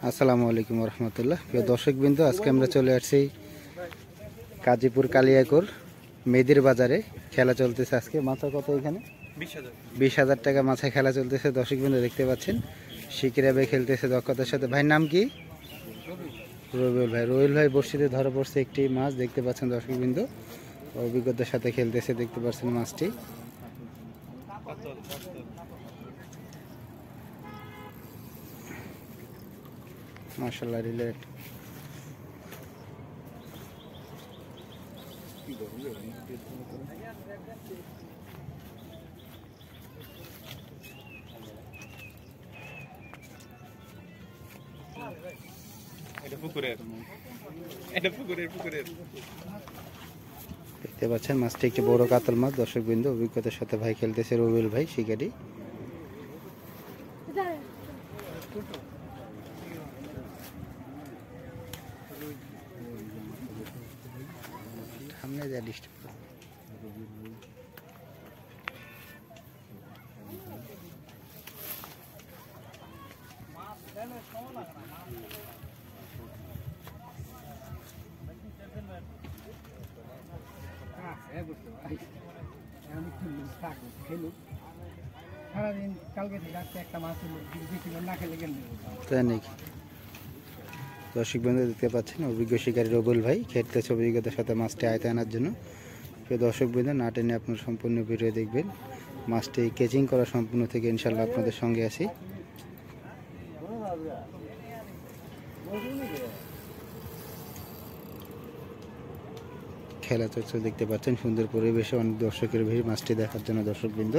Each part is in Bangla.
আসসালামু আলাইকুম রহমতুল্লাহ। প্রিয় দর্শকবৃন্দ, আজকে আমরা চলে আসছি কাজীপুর কালিয়াকৈর মেদির বাজারে। খেলা চলতেছে আজকে। মাথা কত এখানে? 20,000 টাকা মাথায় খেলা চলতেছে। দর্শকবৃন্দ দেখতে পাচ্ছেন শিকিরা ভাই খেলতেছে দক্ষতার সাথে। ভাইয়ের নাম কি? রবিউল ভাই। রবিউল ভাই বর্ষিতে ধরা পড়ছে একটি মাছ, দেখতে পাচ্ছেন দর্শকবৃন্দ। অভিজ্ঞতার সাথে খেলতেছে, দেখতে পাচ্ছেন মাছটি। মাশাআল্লাহ রিলেট। দেখতে পাচ্ছেন মাছটি একটি বড় কাতল মাছ। দর্শকবৃন্দ অভিজ্ঞতার সাথে ভাই খেলতেছে, রবিউল ভাই শিকারি। সামনে যা ডিস্টার্ব তাই নাকি? দর্শক বন্ধু দেখতে পাচ্ছেন অভিজ্ঞ শিকারী রবিউল ভাই খেলতেছে অভিজ্ঞতার সাথে মাছটি আয়তে আনার জন্য। দর্শক বন্ধু না টেনে আপনার সম্পূর্ণ ভিডিও দেখবেন। মাছটি কেচিং করা সম্পূর্ণ থেকে ইনশাল্লাহ আপনাদের সঙ্গে আছি। খেলা চলছে দেখতে পাচ্ছেন, সুন্দর পরিবেশে অনেক দর্শকের ভিড় মাছটি দেখার জন্য। দর্শকবৃন্দ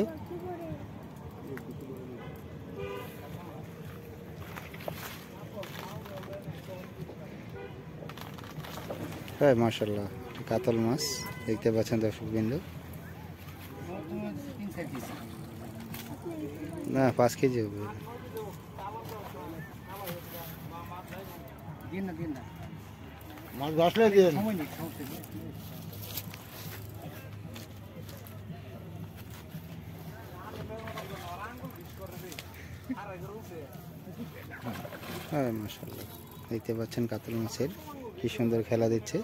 হ্যাঁ মাশাআল্লাহ কাতল মাছ দেখতে পাচ্ছেন দর্শকবৃন্দ। না 5 কেজি হবে। মাছ বসলে দিন। হ্যাঁ মাশাআল্লাহ দেখতে পাচ্ছেন কাতল মাছের কি সুন্দর খেলা দিচ্ছে।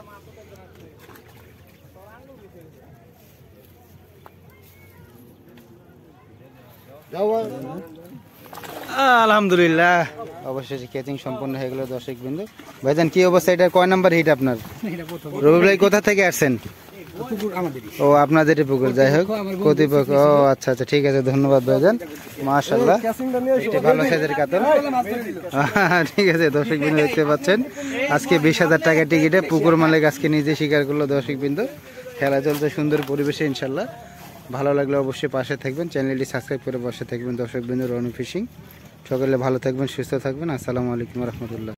আলহামদুলিল্লাহ অবশেষে ক্যাচিং সম্পন্ন হয়ে গেল। দর্শকবৃন্দ ভাইজান কি অবস্থা? এটা কয় নাম্বার হিট আপনার? রবি ভাই কোথা থেকে আসছেন? ও আপনাদেরই পুকুর। যাই হোক কতিপক্ষ। ও আচ্ছা আচ্ছা ঠিক আছে, ধন্যবাদ ভাইজান। মাশাআল্লাহ একটি ভালো সাইজের কাতল। ঠিক আছে দর্শকবৃন্দ দেখতে পাচ্ছেন আজকে 20,000 টাকা টিকিটে পুকুর মালিক আজকে নিজে শিকার করলো। দর্শকবৃন্দ খেলা চলছে সুন্দর পরিবেশে। ইনশাল্লাহ ভালো লাগলে অবশ্যই পাশে থাকবেন, চ্যানেলটি সাবস্ক্রাইব করে পাশে থাকবেন। দর্শকবৃন্দ রনি ফিশিং। সকলে ভালো থাকবেন, সুস্থ থাকবেন। আসসালামু আলাইকুম রহমতুল্লাহ।